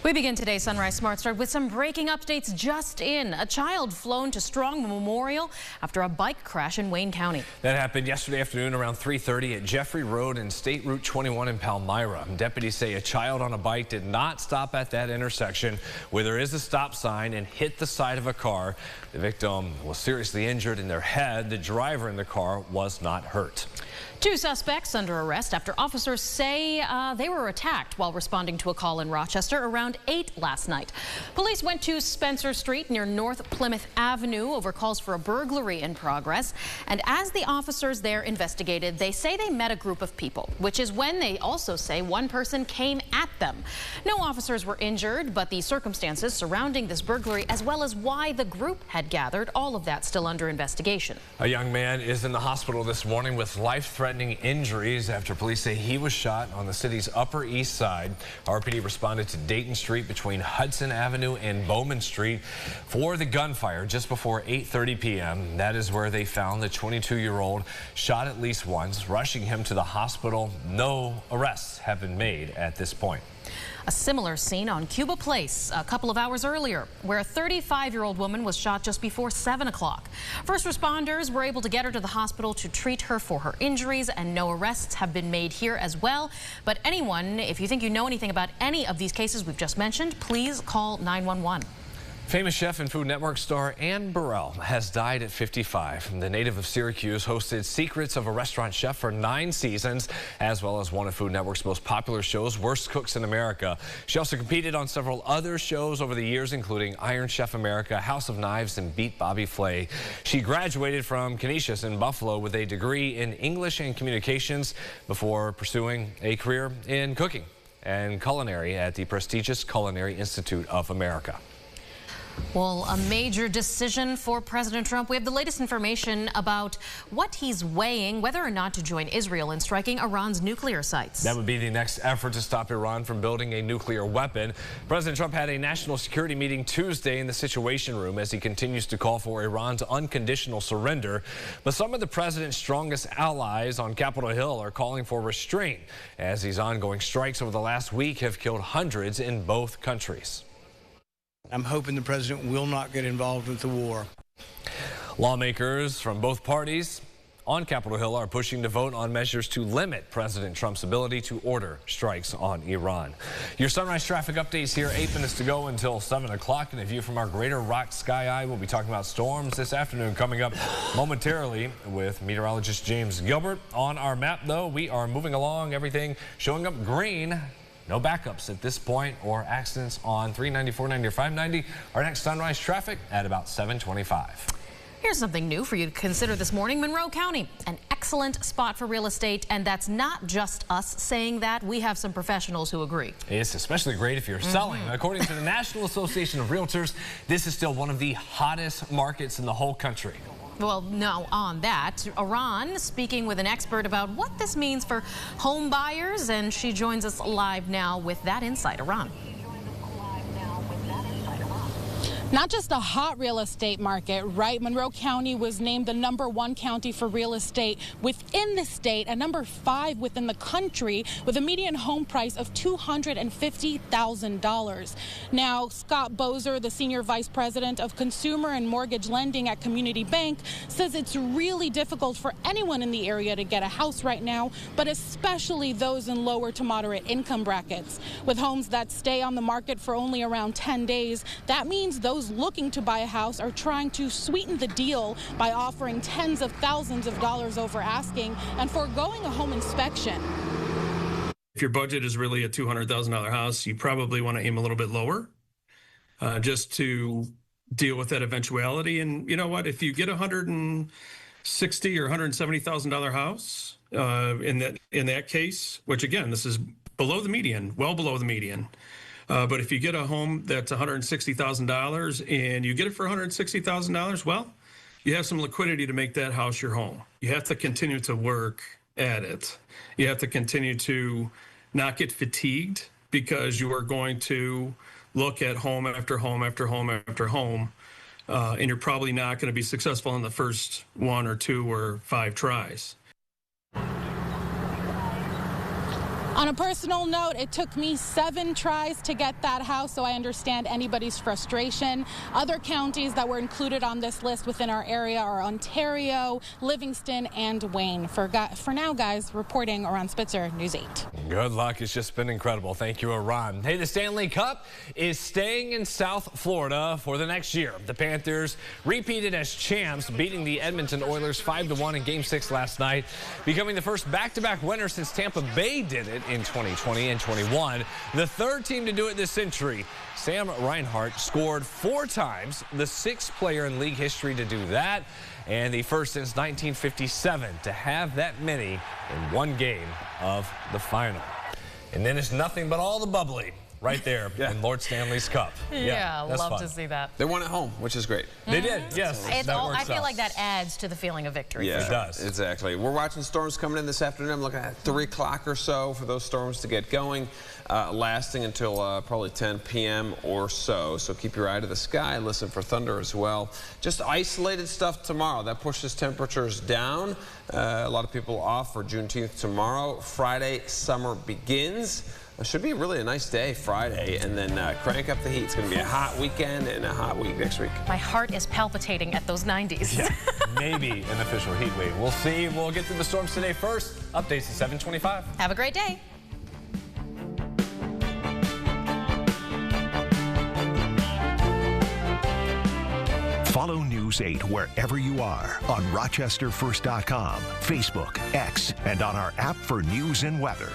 We begin today's Sunrise Smart Start with some breaking updates just in. A child flown to Strong Memorial after a bike crash in Wayne County. That happened yesterday afternoon around 3:30 at Jeffrey Road and State Route 21 in Palmyra. Deputies say a child on a bike did not stop at that intersection where there is a stop sign and hit the side of a car. The victim was seriously injured in their head. The driver in the car was not hurt. Two suspects under arrest after officers say they were attacked while responding to a call in Rochester around 8 last night. Police went to Spencer Street near North Plymouth Avenue over calls for a burglary in progress. And as the officers there investigated, they say they met a group of people, which is when they also say one person came at them. No officers were injured, but the circumstances surrounding this burglary, as well as why the group had gathered, all of that still under investigation. A young man is in the hospital this morning with life-threatening injuries after police say he was shot on the city's Upper East Side. RPD responded to Dayton Street between Hudson Avenue and Bowman Street for the gunfire just before 8:30 p.m. That is where they found the 22-year-old shot at least once, rushing him to the hospital. No arrests have been made at this point. A similar scene on Cuba Place a couple of hours earlier, where a 35-year-old woman was shot just before 7 o'clock. First responders were able to get her to the hospital to treat her for her injuries, and no arrests have been made here as well. But anyone, if you think you know anything about any of these cases we've just mentioned, please call 911. Famous chef and Food Network star Anne Burrell has died at 55. The native of Syracuse hosted Secrets of a Restaurant Chef for 9 seasons, as well as one of Food Network's most popular shows, Worst Cooks in America. She also competed on several other shows over the years, including Iron Chef America, House of Knives, and Beat Bobby Flay. She graduated from Canisius in Buffalo with a degree in English and Communications before pursuing a career in cooking and culinary at the prestigious Culinary Institute of America. Well, a major decision for President Trump. We have the latest information about what he's weighing, whether or not to join Israel in striking Iran's nuclear sites. That would be the next effort to stop Iran from building a nuclear weapon. President Trump had a national security meeting Tuesday in the Situation Room as he continues to call for Iran's unconditional surrender. But some of the president's strongest allies on Capitol Hill are calling for restraint, as these ongoing strikes over the last week have killed hundreds in both countries. I'm hoping the president will not get involved with the war. Lawmakers from both parties on Capitol Hill are pushing to vote on measures to limit President Trump's ability to order strikes on Iran. Your sunrise traffic updates here, 8 minutes to go until 7 o'clock. And a view from our Greater Rock Sky Eye. We'll be talking about storms this afternoon coming up momentarily with meteorologist James Gilbert. On our map, though, we are moving along, everything showing up green. No backups at this point or accidents on 390, 490, or 590. Our next sunrise traffic at about 7:25. Here's something new for you to consider this morning. Monroe County, an excellent spot for real estate, and that's not just us saying that. We have some professionals who agree. It's especially great if you're selling. According to the National Association of Realtors, this is still one of the hottest markets in the whole country. Well, now on that, Iran speaking with an expert about what this means for home buyers, and she joins us live now with that insight. Iran. Not just a hot real estate market, right? Monroe County was named the #1 county for real estate within the state and #5 within the country, with a median home price of $250,000. Now, Scott Bozer, the senior vice president of consumer and mortgage lending at Community Bank, says it's really difficult for anyone in the area to get a house right now, but especially those in lower to moderate income brackets. With homes that stay on the market for only around 10 days, that means those looking to buy a house are trying to sweeten the deal by offering tens of thousands of dollars over asking and foregoing a home inspection. If your budget is really a $200,000 house, you probably want to aim a little bit lower just to deal with that eventuality. And you know what? If you get a $160,000 or $170,000 house in that case, which again, this is below the median, well below the median. But if you get a home that's $160,000 and you get it for $160,000, well, you have some liquidity to make that house your home. You have to continue to work at it. You have to continue to not get fatigued, because you are going to look at home after home after home after home, and you're probably not going to be successful in the first 1 or 2 or 5 tries. On a personal note, it took me 7 tries to get that house, so I understand anybody's frustration. Other counties that were included on this list within our area are Ontario, Livingston, and Wayne. For now, guys, reporting around Spitzer, News 8. Good luck. It's just been incredible. Thank you, Iran. Hey, the Stanley Cup is staying in South Florida for the next year. The Panthers repeated as champs, beating the Edmonton Oilers 5-1 in Game 6 last night, becoming the first back-to-back winner since Tampa Bay did it in 2020 and 21. The third team to do it this century. Sam Reinhart scored 4 times, the 6th player in league history to do that, and the first since 1957 to have that many in one game of the final. And then it's nothing but all the bubbly right there in Lord Stanley's Cup. Yeah, love fun to see that. They won at home, which is great. They did, yes. I feel like that adds to the feeling of victory. Yeah, it does. Exactly. We're watching storms coming in this afternoon. I'm looking at 3 o'clock or so for those storms to get going, lasting until probably 10 p.m. or so. So keep your eye to the sky. Listen for thunder as well. Just isolated stuff tomorrow. That pushes temperatures down. A lot of people off for Juneteenth tomorrow. Friday, summer begins. It should be really a nice day Friday, and then crank up the heat. It's going to be a hot weekend and a hot week next week. My heart is palpitating at those 90s. Yeah, maybe an official heat wave. We'll see. We'll get to the storms today first. Updates at 7:25. Have a great day. Follow News 8 wherever you are on RochesterFirst.com, Facebook, X, and on our app for news and weather.